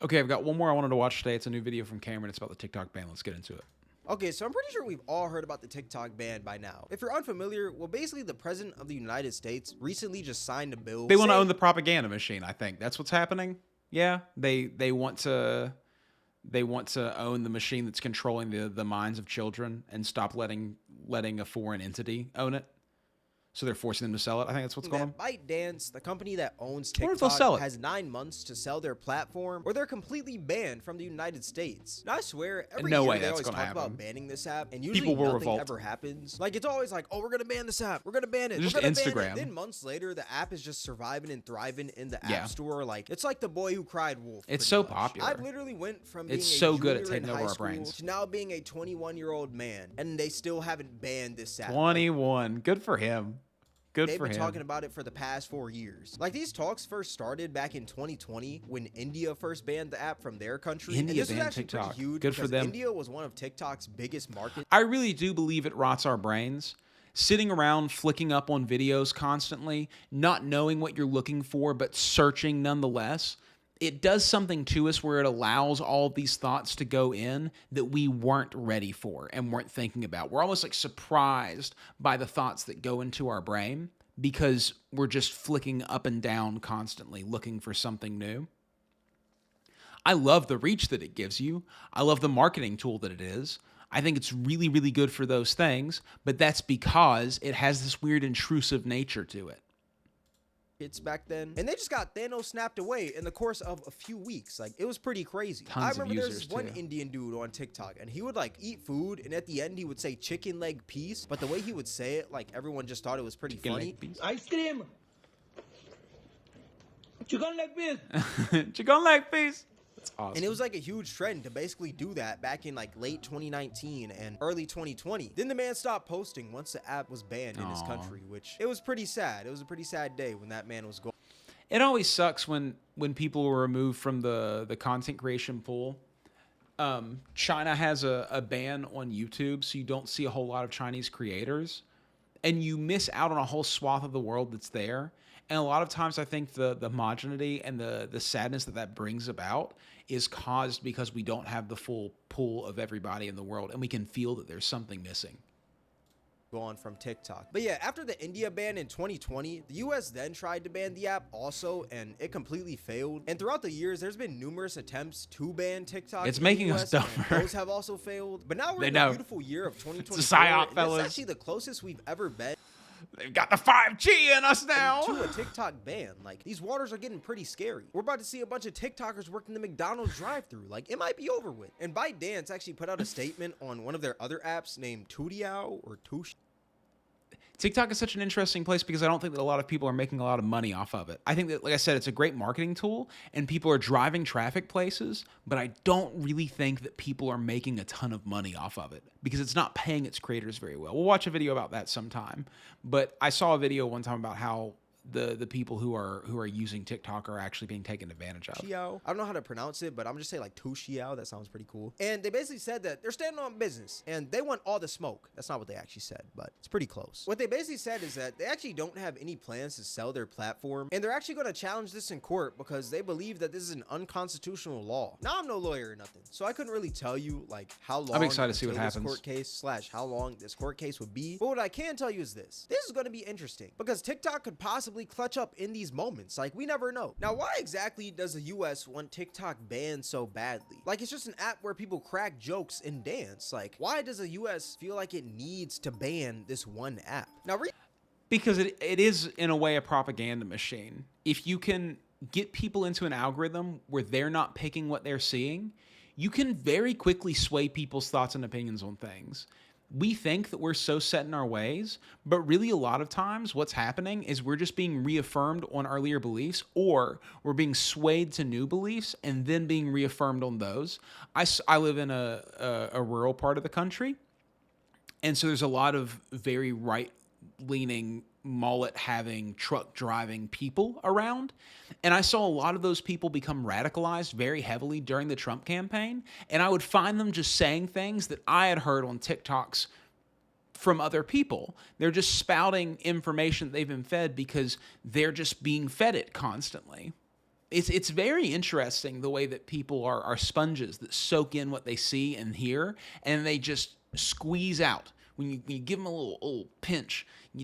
Okay, I've got one more I wanted to watch today. It's a new video from Cameron. It's about the TikTok ban. Let's get into it. Okay, so I'm pretty sure we've all heard about the TikTok ban by now. If you're unfamiliar, well, basically the president of the United States recently just signed a bill. They want to own the propaganda machine, I think. That's what's happening. Yeah, they want to own the machine that's controlling the minds of children and stop letting a foreign entity own it. So they're forcing them to sell it. I think that's what's going on. ByteDance, the company that owns Wonder if they'll sell TikTok, it. has 9 months to sell their platform, or they're completely banned from the United States. Now, I swear, every No year way they that's always gonna talk happen. about banning this app, and usually People will nothing revolt. ever happens. Like, it's always like, oh, we're gonna ban this app, we're gonna ban it, Just we're gonna ban Instagram. it. Then months later, the app is just surviving and thriving in the Yeah. App Store. Like, it's like the boy who cried wolf. It's pretty so much. popular. I literally went from being It's a so good at junior in taking over high our school brains. to now being a 21-year-old man, and they still haven't banned this app. 21. Good for him. Good They've for been him. talking about it for the past 4 years. Like, these talks first started back in 2020 when India first banned the app from their country. India and this was banned actually TikTok. pretty huge Good for because them. India was one of TikTok's biggest markets. I really do believe it rots our brains. Sitting around flicking up on videos constantly, not knowing what you're looking for, but searching nonetheless. It does something to us where it allows all of these thoughts to go in that we weren't ready for and weren't thinking about. We're almost like surprised by the thoughts that go into our brain because we're just flicking up and down constantly looking for something new. I love the reach that it gives you. I love the marketing tool that it is. I think it's really, really good for those things, but that's because it has this weird intrusive nature to it. It's back then, and they just got Thanos snapped away in the course of a few weeks. Like, it was pretty crazy. Tons I of remember users, there's one too. Indian dude on TikTok, and he would like eat food, and at the end he would say chicken leg piece, but the way he would say it, like, everyone just thought it was pretty Chicken funny. leg piece. Ice cream. Chicken leg piece. Chicken leg piece. That's awesome. And it was like a huge trend to basically do that back in like late 2019 and early 2020. Then the man stopped posting once the app was banned in his Aw. country, which it was pretty sad. It was a pretty sad day when that man was gone. It always sucks when people are removed from the content creation pool. China has a ban on YouTube, so you don't see a whole lot of Chinese creators. And you miss out on a whole swath of the world that's there. And a lot of times I think the homogeneity and the sadness that brings about is caused because we don't have the full pool of everybody in the world, and we can feel that there's something missing. Gone from TikTok. But yeah, after the India ban in 2020, the US then tried to ban the app also, and it completely failed. And throughout the years, there's been numerous attempts to ban TikTok. It's in the making us US, and dumber. those have also failed. But now we're They in know. the beautiful year of 2024. It's a psyop, and fellas. This is actually the closest we've ever been They've got the 5G in us now. to a TikTok ban. Like, these waters are getting pretty scary. We're about to see a bunch of TikTokers working the McDonald's drive-thru. Like, it might be over with. And ByteDance actually put out a statement on one of their other apps named Tudiao or Tush. TikTok is such an interesting place because I don't think that a lot of people are making a lot of money off of it. I think that, like I said, it's a great marketing tool and people are driving traffic places, but I don't really think that people are making a ton of money off of it because it's not paying its creators very well. We'll watch a video about that sometime, but I saw a video one time about how the people who are using TikTok are actually being taken advantage of. Xiao. I don't know how to pronounce it, but I'm just saying like Tushiao. That sounds pretty cool. And they basically said that they're standing on business and they want all the smoke. That's not what they actually said, but it's pretty close. What they basically said is that they actually don't have any plans to sell their platform, and they're actually going to challenge this in court because they believe that this is an unconstitutional law. Now, I'm no lawyer or nothing, so I couldn't really tell you like how long I'm excited to see what until this happens. court case / how long this court case would be. But what I can tell you is this is going to be interesting because TikTok could possibly clutch up in these moments. Like, we never know. Now, why exactly does the US want TikTok banned so badly? Like, it's just an app where people crack jokes and dance. Like, why does the US feel like it needs to ban this one app? Now, Because it is, in a way, a propaganda machine. If you can get people into an algorithm where they're not picking what they're seeing, you can very quickly sway people's thoughts and opinions on things. We think that we're so set in our ways, but really a lot of times what's happening is we're just being reaffirmed on earlier beliefs, or we're being swayed to new beliefs and then being reaffirmed on those. I live in a rural part of the country, and so there's a lot of very right-leaning, mullet-having, truck-driving people around. And I saw a lot of those people become radicalized very heavily during the Trump campaign. And I would find them just saying things that I had heard on TikToks from other people. They're just spouting information that they've been fed because they're just being fed it constantly. It's very interesting the way that people are sponges that soak in what they see and hear, and they just squeeze out. When you give them a little pinch, they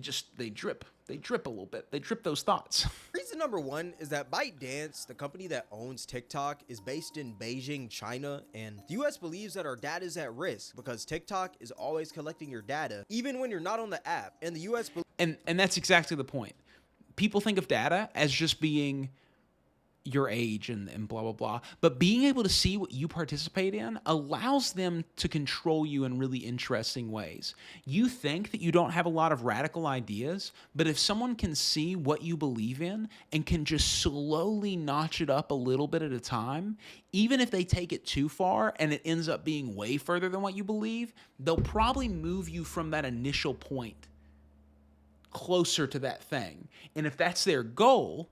drip a little bit. They drip those thoughts. Reason number one is that ByteDance, the company that owns TikTok, is based in Beijing, China, and the US believes that our data is at risk because TikTok is always collecting your data, even when you're not on the app. And the US and that's exactly the point. People think of data as just being your age and blah, blah, blah. But being able to see what you participate in allows them to control you in really interesting ways. You think that you don't have a lot of radical ideas, but if someone can see what you believe in and can just slowly notch it up a little bit at a time, even if they take it too far and it ends up being way further than what you believe, they'll probably move you from that initial point closer to that thing. And if that's their goal,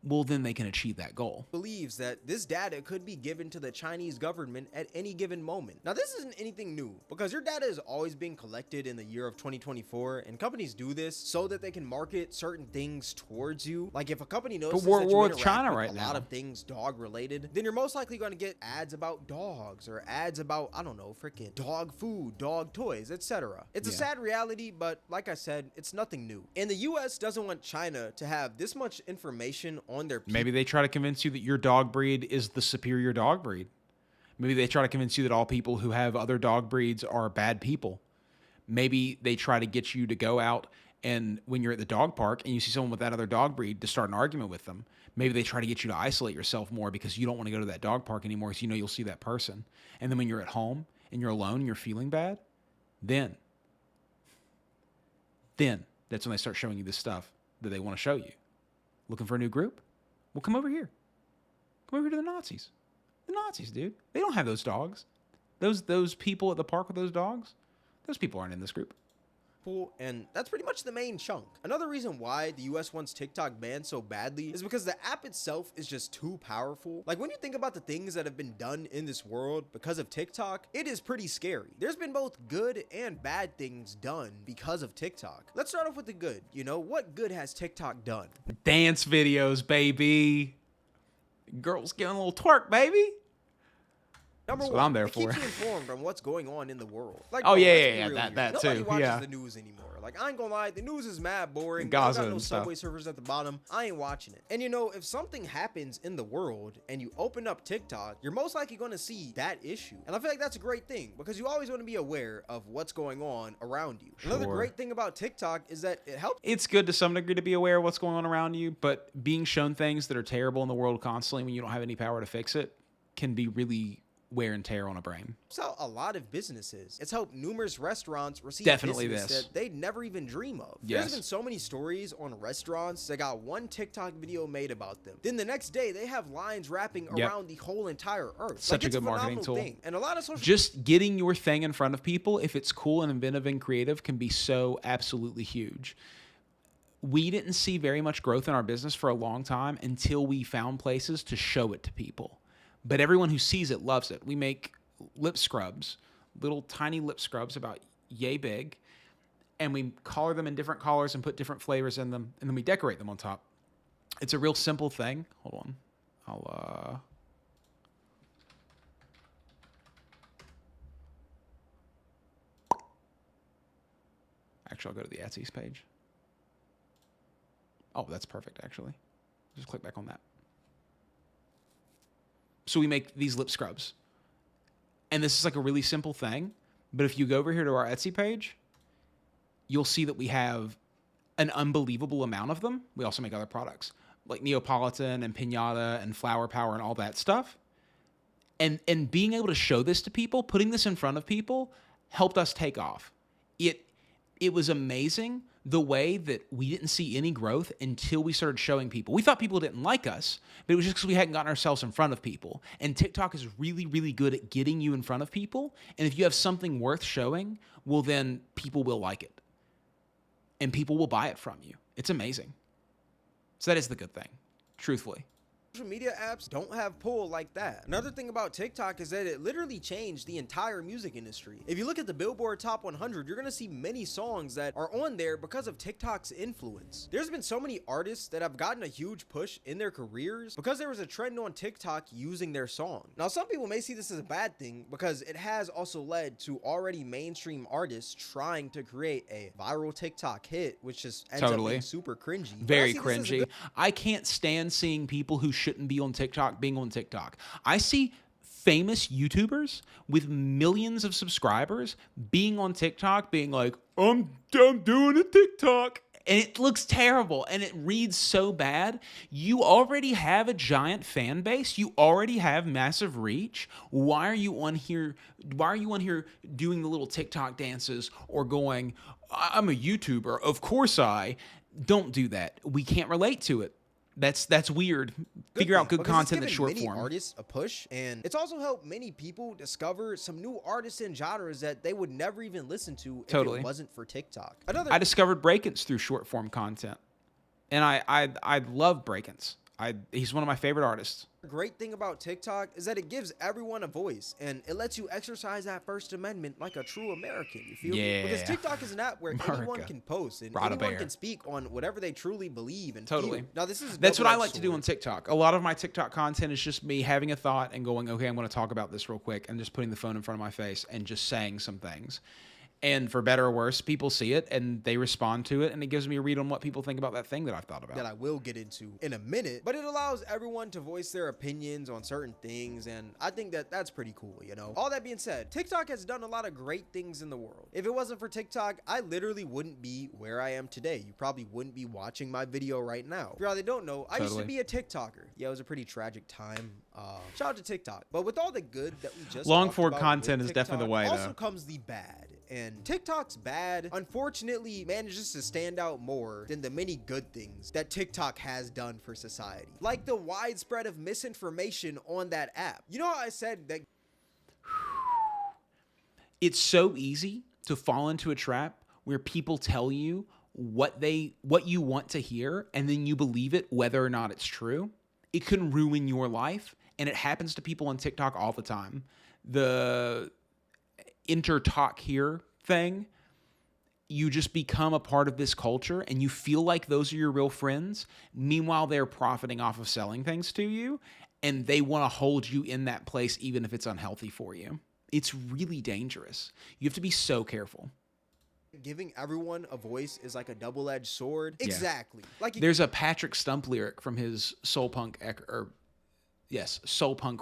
well, then they can achieve that goal. Believes that this data could be given to the Chinese government at any given moment. Now, this isn't anything new because your data is always being collected in the year of 2024, and companies do this so that they can market certain things towards you. Like if a company notices that you with interact China with right a now. lot of things dog related, then you're most likely going to get ads about dogs or ads about, I don't know, freaking dog food, dog toys, etc. It's a sad reality, but like I said, it's nothing new. And the US doesn't want China to have this much information on their people. Maybe they try to convince you that your dog breed is the superior dog breed. Maybe they try to convince you that all people who have other dog breeds are bad people. Maybe they try to get you to go out and when you're at the dog park and you see someone with that other dog breed to start an argument with them. Maybe they try to get you to isolate yourself more because you don't want to go to that dog park anymore because you know you'll see that person. And then when you're at home and you're alone and you're feeling bad, then that's when they start showing you this stuff that they want to show you. Looking for a new group? Well, come over here. Come over here to the Nazis. The Nazis, dude. They don't have those dogs. Those people at the park with those dogs, those people aren't in this group. And that's pretty much the main chunk. Another reason why the US wants TikTok banned so badly is because the app itself is just too powerful. Like when you think about the things that have been done in this world because of TikTok, it is pretty scary. There's been both good and bad things done because of TikTok. Let's start off with the good. You know, what good has TikTok done? Dance videos, baby. Girls getting a little twerk, baby. Number That's one, what I'm there it for. keeps you informed on what's going on in the world. Like, Oh, bro, yeah, let's yeah, be yeah, real that here. too, Nobody watches yeah. the news anymore. Like, I ain't gonna lie, the news is mad boring. Gaza They got no and stuff. Subway servers at the bottom. I ain't watching it. And you know, if something happens in the world and you open up TikTok, you're most likely gonna see that issue. And I feel like that's a great thing because you always want to be aware of what's going on around you. Another Sure. great thing about TikTok is that it helps. It's good to some degree to be aware of what's going on around you, but being shown things that are terrible in the world constantly when you don't have any power to fix it can be really wear and tear on a brain. Out a lot of businesses. It's helped numerous restaurants receive Definitely business this. that they'd never even dream of. Yes. There's been so many stories on restaurants that got one TikTok video made about them. Then the next day they have lines wrapping Yep. around the whole entire earth. Such a it's good marketing phenomenal tool. thing. And a lot of social Just getting your thing in front of people, if it's cool and inventive and creative, can be so absolutely huge. We didn't see very much growth in our business for a long time until we found places to show it to people. But everyone who sees it loves it. We make lip scrubs, little tiny lip scrubs about yay big, and we color them in different colors and put different flavors in them, and then we decorate them on top. It's a real simple thing. Hold on. Actually, I'll go to the Etsy's page. Oh, that's perfect, actually. Just click back on that. So we make these lip scrubs. And this is like a really simple thing. But if you go over here to our Etsy page, you'll see that we have an unbelievable amount of them. We also make other products like Neapolitan and Pinata and Flower Power and all that stuff. And being able to show this to people, putting this in front of people, helped us take off. It was amazing the way that we didn't see any growth until we started showing people. We thought people didn't like us, but it was just because we hadn't gotten ourselves in front of people. And TikTok is really, really good at getting you in front of people. And if you have something worth showing, well, then people will like it. And people will buy it from you. It's amazing. So that is the good thing, truthfully. social media apps don't have pull like that. Another thing about TikTok is that it literally changed the entire music industry. If you look at the Billboard Top 100, you're gonna see many songs that are on there because of TikTok's influence. There's been so many artists that have gotten a huge push in their careers because there was a trend on TikTok using their song. Now, some people may see this as a bad thing because it has also led to already mainstream artists trying to create a viral TikTok hit, which just ends up being super cringy. Very cringy. I can't stand seeing people who shouldn't be on TikTok being on TikTok. I see famous YouTubers with millions of subscribers being on TikTok being like, I'm doing a TikTok. And it looks terrible and it reads so bad. You already have a giant fan base. You already have massive reach. Why are you on here? Why are you on here doing the little TikTok dances or going, I'm a YouTuber? Of course don't do that. We can't relate to it. That's weird. Figure out good content that's short form. Artists a push, and it's also helped many people discover some new artists and genres that they would never even listen to if it wasn't for TikTok. I discovered Breakins through short form content, and I love Breakins. He's one of my favorite artists. The great thing about TikTok is that it gives everyone a voice and it lets you exercise that First Amendment like a true American. You feel me? Because TikTok is an app where anyone can post and anyone can speak on whatever they truly believe and feel. Now, that's what I like to do on TikTok. A lot of my TikTok content is just me having a thought and going, okay, I'm going to talk about this real quick, and just putting the phone in front of my face and just saying some things. And for better or worse, people see it and they respond to it, and it gives me a read on what people think about that thing that I've thought about. That I will get into in a minute, but it allows everyone to voice their opinions on certain things, and I think that that's pretty cool, you know? All that being said, TikTok has done a lot of great things in the world. If it wasn't for TikTok, I literally wouldn't be where I am today. You probably wouldn't be watching my video right now. If y'all don't know, I used to be a TikToker. Yeah, it was a pretty tragic time. Shout out to TikTok. But with all the good that we just long form content is definitely the way, also comes the bad. And TikTok's bad, unfortunately, manages to stand out more than the many good things that TikTok has done for society. Like the widespread of misinformation on that app. You know how I said that? It's so easy to fall into a trap where people tell you what you want to hear, and then you believe it whether or not it's true. It can ruin your life, and it happens to people on TikTok all the time. The talk here thing, you just become a part of this culture and you feel like those are your real friends. Meanwhile, they're profiting off of selling things to you, and they want to hold you in that place even if it's unhealthy for you. It's really dangerous. You have to be so careful. Giving everyone a voice is like a double-edged sword. Yeah. Exactly. Like there's a Patrick Stump lyric from his Soul Punk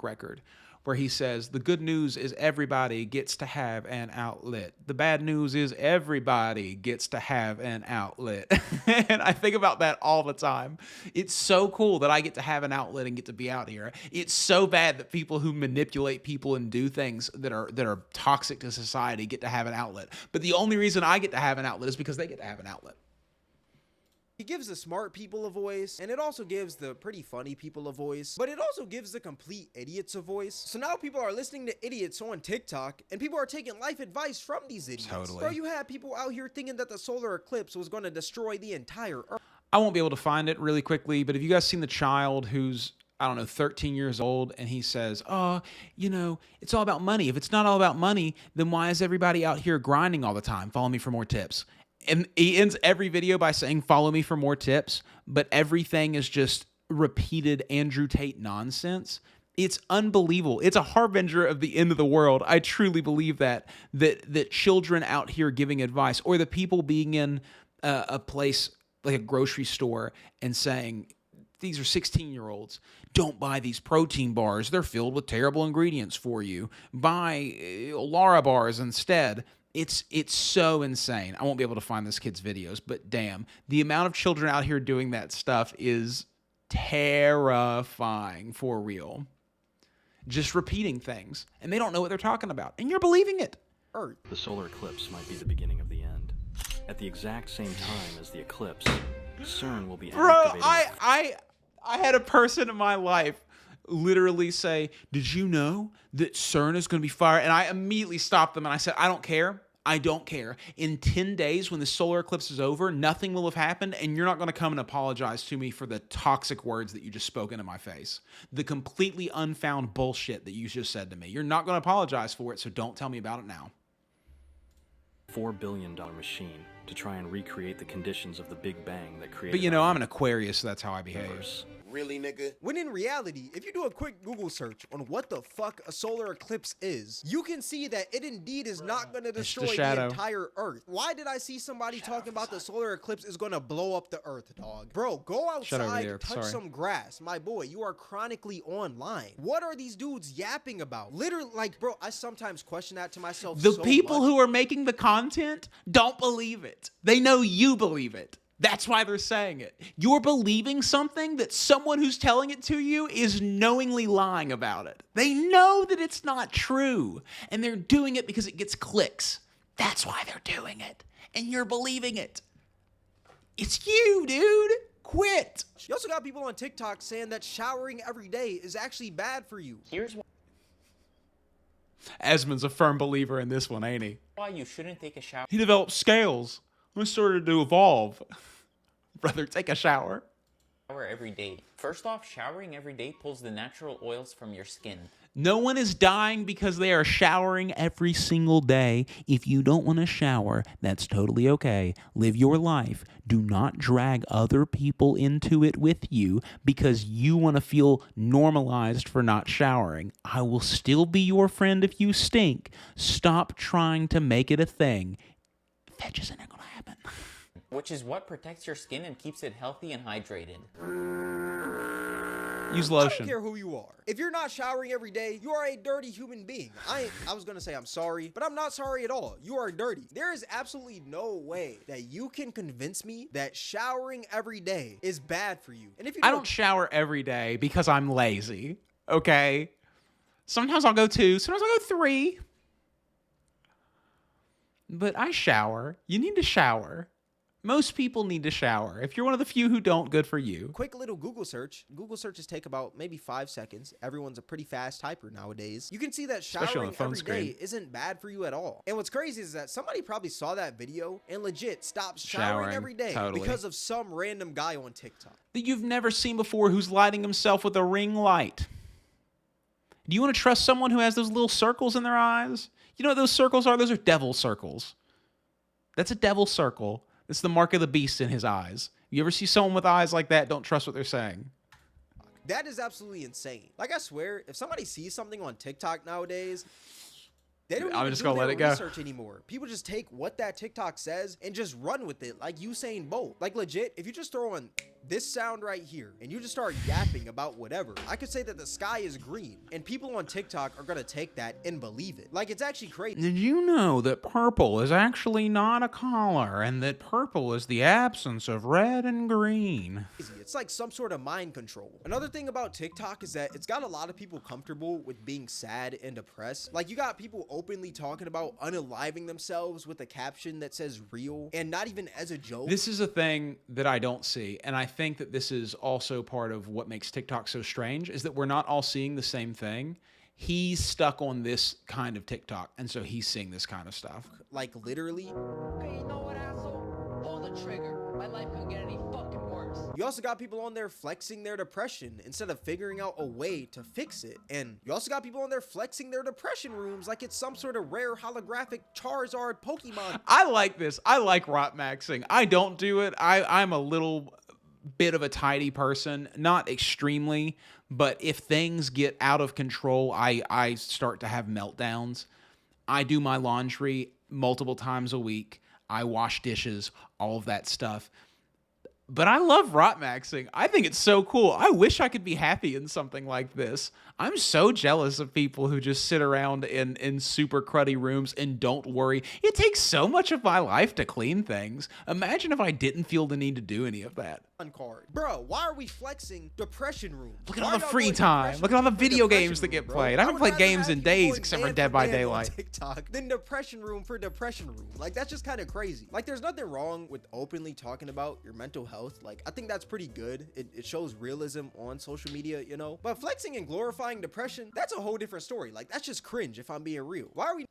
record, where he says, the good news is everybody gets to have an outlet. The bad news is everybody gets to have an outlet. And I think about that all the time. It's so cool that I get to have an outlet and get to be out here. It's so bad that people who manipulate people and do things that are toxic to society get to have an outlet. But the only reason I get to have an outlet is because they get to have an outlet. It gives the smart people a voice, and it also gives the pretty funny people a voice, but it also gives the complete idiots a voice. So now people are listening to idiots on TikTok, and people are taking life advice from these idiots. Totally. Bro, you had people out here thinking that the solar eclipse was going to destroy the entire Earth. I won't be able to find it really quickly, but have you guys seen the child who's, 13 years old, and he says, it's all about money. If it's not all about money, then why is everybody out here grinding all the time? Follow me for more tips. And he ends every video by saying, follow me for more tips, but everything is just repeated Andrew Tate nonsense. It's unbelievable. It's a harbinger of the end of the world. I truly believe that children out here giving advice, or the people being in a place like a grocery store and saying, these are 16-year-olds. Don't buy these protein bars. They're filled with terrible ingredients for you. Buy Lara bars instead. It's so insane. I won't be able to find this kid's videos, but damn, the amount of children out here doing that stuff is terrifying for real. Just repeating things, and they don't know what they're talking about, and you're believing it. Earth. The solar eclipse might be the beginning of the end. At the exact same time as the eclipse, CERN will be activating. I had a person in my life literally say, did you know that CERN is going to be fired? And I immediately stopped them and I said, I don't care. I don't care. In 10 days, when the solar eclipse is over, nothing will have happened, and you're not going to come and apologize to me for the toxic words that you just spoke into my face. The completely unfound bullshit that you just said to me. You're not going to apologize for it, so don't tell me about it now. $4 billion machine to try and recreate the conditions of the Big Bang that created But you know, our I'm an Aquarius, so that's how I behave. universe. Really, nigga? When in reality, if you do a quick Google search on what the fuck a solar eclipse is, you can see that it indeed is not going to destroy the shadow. entire Earth. Why did I see somebody talking about the solar eclipse is going to blow up the Earth, dog? Bro, go Shut over outside, there, touch sorry. some grass. My boy, you are chronically online. What are these dudes yapping about? Literally, like, bro, I sometimes question that to myself The so people much. who are making the content don't believe it. They know you believe it. That's why they're saying it. You're believing something that someone who's telling it to you is knowingly lying about it. They know that it's not true, and they're doing it because it gets clicks. That's why they're doing it, and you're believing it. It's you, dude. Quit. You also got people on TikTok saying that showering every day is actually bad for you. Here's Esmond's a firm believer in this one, ain't he? why you shouldn't take a shower He developed scales. We started to evolve. Brother, take a shower. every day. First off, showering every day pulls the natural oils from your skin. No one is dying because they are showering every single day. If you don't want to shower, that's totally okay. Live your life. Do not drag other people into it with you because you want to feel normalized for not showering. I will still be your friend if you stink. Stop trying to make it a thing. That just ain't gonna happen. Which is what protects your skin and keeps it healthy and hydrated. Use I don't lotion. care who you are. If you're not showering every day, you are a dirty human being. I was gonna say I'm sorry, but I'm not sorry at all. You are dirty. There is absolutely no way that you can convince me that showering every day is bad for you. And if you I don't shower every day because I'm lazy. Okay? Sometimes I'll go 2, sometimes I'll go 3. But I shower. You need to shower. Most people need to shower. If you're one of the few who don't, good for you. quick little Google search. Google searches take about maybe 5 seconds. Everyone's a pretty fast typer nowadays. You can see that Especially on showering the phone every screen. day isn't bad for you at all. And what's crazy is that somebody probably saw that video and legit stopped showering Showering, every day totally. because of some random guy on TikTok. That you've never seen before who's lighting himself with a ring light. Do you want to trust someone who has those little circles in their eyes? You know what those circles are? Those are devil circles. That's a devil circle. It's the mark of the beast in his eyes. You ever see someone with eyes like that, don't trust what they're saying. That is absolutely insane. Like, I swear, if somebody sees something on TikTok nowadays, they don't I'm even just do gonna their let it go. research anymore. People just take what that TikTok says and just run with it like Usain Bolt. Like, legit, if you just throw on this sound right here and you just start yapping about whatever, I could say that the sky is green, and people on TikTok are gonna take that and believe it. Like, it's actually crazy. Did you know that purple is actually not a color and that purple is the absence of red and green? It's like some sort of mind control. Another thing about TikTok is that it's got a lot of people comfortable with being sad and depressed. Like, you got people openly talking about unaliving themselves with a caption that says real, and not even as a joke. This is a thing that I don't see, and I think that this is also part of what makes TikTok so strange, is that we're not all seeing the same thing. He's stuck on this kind of TikTok, and so he's seeing this kind of stuff. Like, literally. Okay, you know what, asshole? Pull the trigger. My life couldn't get any fucking worse. You also got people on there flexing their depression instead of figuring out a way to fix it. And you also got people on there flexing their depression rooms like it's some sort of rare holographic Charizard Pokemon. I like this. I like rot maxing. I don't do it. I'm a little bit of a tidy person, not extremely, but if things get out of control, I start to have meltdowns. I do my laundry multiple times a week. I wash dishes, all of that stuff. But I love rot maxing. I think it's so cool. I wish I could be happy in something like this. I'm so jealous of people who just sit around in super cruddy rooms and don't worry. It takes so much of my life to clean things. Imagine if I didn't feel the need to do any of that. Card. Bro, why are we flexing depression rooms? Look at Why all are the y'all free going time. depression Look at all the room for video depression games that room, get bro? played. I haven't would played rather games have in you days going except for man Dead by man on Daylight. TikTok than depression room for depression room. Like, that's just kind of crazy. Like, there's nothing wrong with openly talking about your mental health. Like, I think that's pretty good. It shows realism on social media, you know? But flexing and glorifying depression, that's a whole different story. Like, that's just cringe if I'm being real. Why are we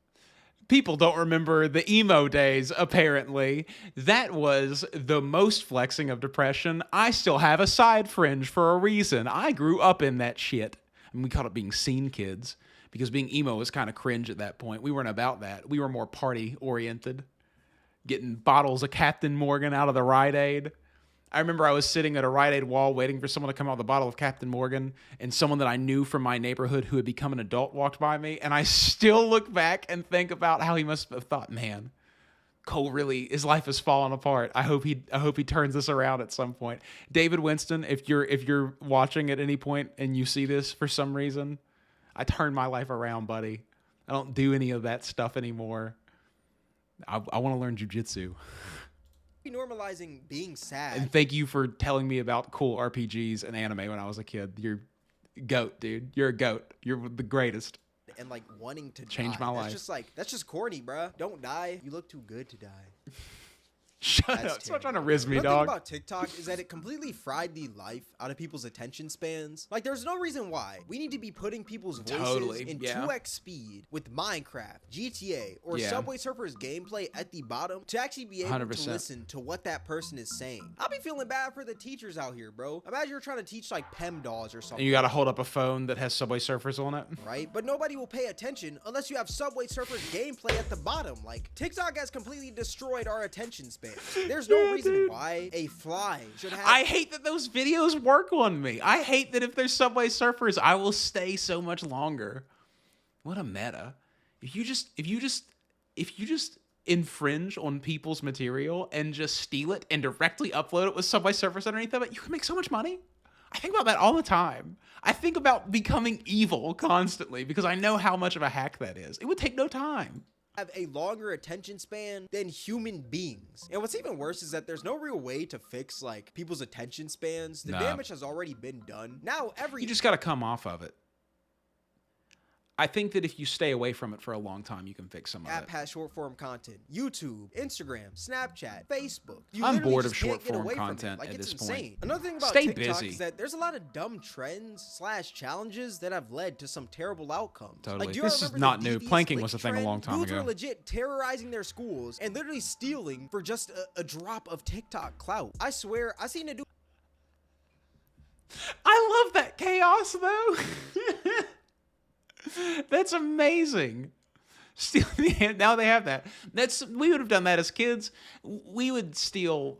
People don't remember the emo days, apparently. That was the most flexing of depression. I still have a side fringe for a reason. I grew up in that shit. And we called it being scene kids because being emo was kind of cringe at that point. We weren't about that. We were more party oriented. Getting bottles of Captain Morgan out of the Rite Aid. I remember I was sitting at a Rite Aid wall waiting for someone to come out with a bottle of Captain Morgan, and someone that I knew from my neighborhood who had become an adult walked by me, and I still look back and think about how he must have thought, man, Cole really, his life has fallen apart. I hope he turns this around at some point. David Winston, if you're watching at any point and you see this for some reason, I turned my life around, buddy. I don't do any of that stuff anymore. I want to learn jujitsu. Normalizing being sad. And thank you for telling me about cool RPGs and anime when I was a kid. You're goat, dude. You're a goat. You're the greatest. And like wanting to Change die. my life. That's just corny, bruh. Don't die. You look too good to die. Shut That's up. Stop terrible. trying to riz me, One thing dog. about TikTok is that it completely fried the life out of people's attention spans. Like, there's no reason why we need to be putting people's voices Totally, in yeah. 2x speed with Minecraft, GTA, or Yeah. Subway Surfers gameplay at the bottom to actually be able 100%. to listen to what that person is saying. I'll be feeling bad for the teachers out here, bro. Imagine you're trying to teach like PEMDAS or something. And you got to hold up a phone that has Subway Surfers on it. Right? But nobody will pay attention unless you have Subway Surfers gameplay at the bottom. Like, TikTok has completely destroyed our attention span. There's no reason why a fly should have... I hate that those videos work on me. I hate that if there's Subway Surfers, I will stay so much longer. What a meta. If you just infringe on people's material and just steal it and directly upload it with Subway Surfers underneath of it, you can make so much money. I think about that all the time. I think about becoming evil constantly because I know how much of a hack that is. It would take no time. have a longer attention span than human beings. And what's even worse is that there's no real way to fix like people's attention spans. The Nah. damage has already been done. Now You just got to come off of it. I think that if you stay away from it for a long time, you can fix some of app it. has short form content. YouTube, Instagram, Snapchat, Facebook. You I'm literally bored of just can't short get form away from it. content Like, at it's this insane. point. Another thing about Stay TikTok busy. is that there's a lot of dumb trends / challenges that have led to some terrible outcomes. Totally. Like, do you This is remember not the new. devious Planking lick was a thing a trend? long time Dudes ago. were legit terrorizing their schools and literally stealing for just a drop of TikTok clout. I swear, I seen a dude. I love that chaos, though. That's amazing. Steal now they have that. We would have done that as kids. We would steal.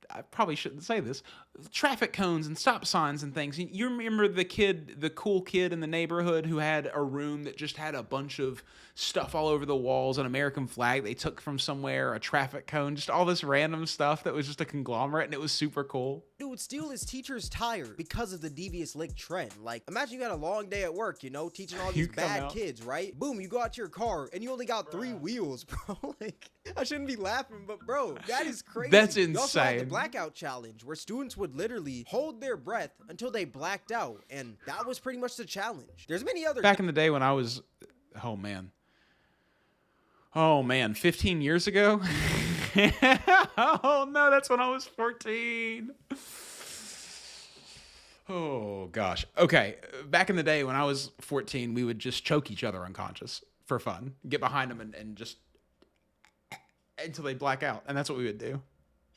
I probably shouldn't say this. Traffic cones and stop signs and things. You remember the cool kid in the neighborhood who had a room that just had a bunch of stuff all over the walls, an American flag they took from somewhere, a traffic cone, just all this random stuff that was just a conglomerate, and it was super cool. Dude would steal his teacher's tire because of the devious lick trend. Like, imagine you got a long day at work, teaching all these You come bad out. kids, right? Boom, you go out to your car and you only got 3 wheels, bro. Like, I shouldn't be laughing, but bro, that is crazy. That's You also had the insane. blackout challenge where students would literally hold their breath until they blacked out, and that was pretty much the challenge. There's many other Back in the day when I was, oh man, 15 years ago. Oh no, that's when I was 14. Oh gosh. Okay, back in the day when I was 14, we would just choke each other unconscious for fun. Get behind them and just until they black out, and that's what we would do.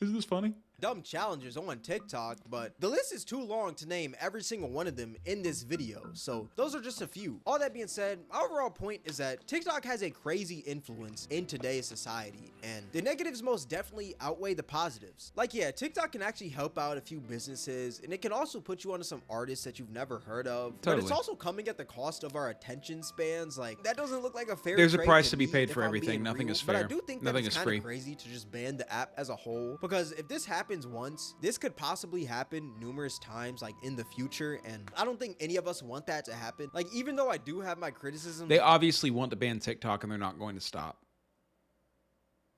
Isn't this funny? dumb challenges on TikTok, but the list is too long to name every single one of them in this video, so those are just a few. All that being said, my overall point is that TikTok has a crazy influence in today's society, and the negatives most definitely outweigh the positives. Like, yeah, TikTok can actually help out a few businesses, and it can also put you onto some artists that you've never heard of, but it's Totally. also coming at the cost of our attention spans. Like, that doesn't look like a fair There's a trade price to to be me, paid if for I'm everything. being Nothing real. is But I fair. do think that Nothing it's is kind free. of crazy to just ban the app as a whole, because if this happens once, this could possibly happen numerous times, like in the future, and I don't think any of us want that to happen. Like, even though I do have my criticisms, They obviously want to ban TikTok and they're not going to stop.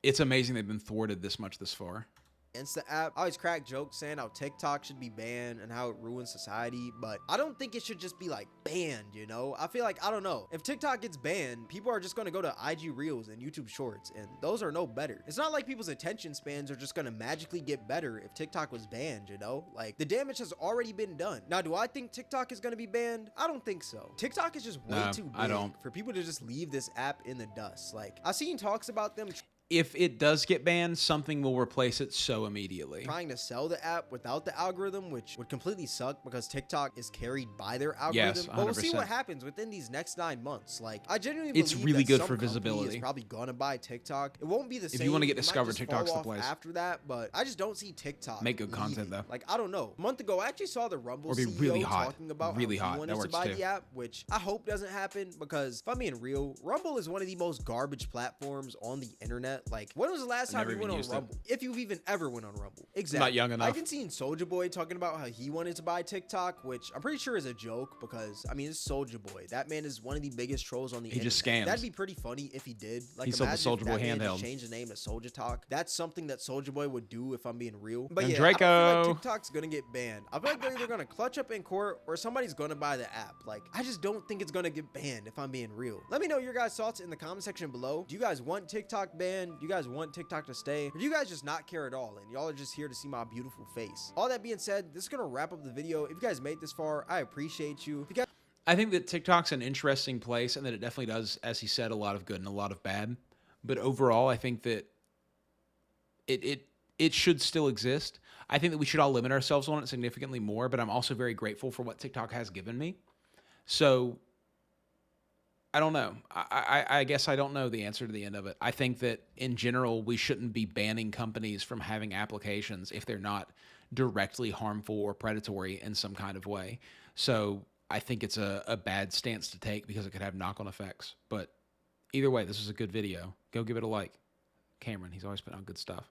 It's amazing they've been thwarted this much this far. against the app. I always crack jokes saying how TikTok should be banned and how it ruins society, but I don't think it should just be like banned, you know? I feel like, I don't know, if TikTok gets banned, people are just gonna go to IG Reels and YouTube Shorts, and those are no better. It's not like people's attention spans are just gonna magically get better if TikTok was banned, you know? Like, the damage has already been done. Now, do I think TikTok is gonna be banned? I don't think so. TikTok is just way too I big don't. for people to just leave this app in the dust. Like, I've seen talks about them If it does get banned, something will replace it so immediately. trying to sell the app without the algorithm, which would completely suck because TikTok is carried by their algorithm. Yes, but we'll see 100%. what happens within these next 9 months. Like, I genuinely It's believe really that good some for company visibility. is probably gonna buy TikTok. It won't be the same. If you want to get It might discovered, just TikTok's fall the off place. after that, but I just don't see TikTok Make good content, leaving. though. Like, I don't know. A month ago, I actually saw the Rumble Or be CEO really hot. talking about Really how hot. he wanted That to works buy too. the app, which I hope doesn't happen because if I'm being real, Rumble is one of the most garbage platforms on the internet. Like, when was the last time never you even went on used it. Rumble? If you've even ever went on Rumble. Exactly. not young I enough. can see Soulja Boy talking about how he wanted to buy TikTok, which I'm pretty sure is a joke because, I mean, it's Soulja Boy. That man is one of the biggest trolls on the He internet. just scams. That'd be pretty funny if he did. Like, He sold the imagine if Soulja Boy that man handheld. just changed the name to Soulja Talk. That's something that Soulja Boy would do if I'm being real. But And yeah, I don't feel Draco. like TikTok's gonna get banned. I feel like they're either gonna clutch up in court or somebody's gonna buy the app. Like, I just don't think it's gonna get banned if I'm being real. Let me know your guys' thoughts in the comment section below. Do you guys want TikTok banned? Do you guys want TikTok to stay? Or do you guys just not care at all and y'all are just here to see my beautiful face? All that being said, this is gonna wrap up the video. If you guys made this far, I appreciate you. If you guys I think that TikTok's an interesting place and that it definitely does, as he said, a lot of good and a lot of bad. But overall, I think that it should still exist. I think that we should all limit ourselves on it significantly more, but I'm also very grateful for what TikTok has given me. So I don't know. I guess I don't know the answer to the end of it. I think that in general, we shouldn't be banning companies from having applications if they're not directly harmful or predatory in some kind of way. So I think it's a bad stance to take because it could have knock-on effects. But either way, this was a good video. Go give it a like. Cameron, he's always putting out good stuff.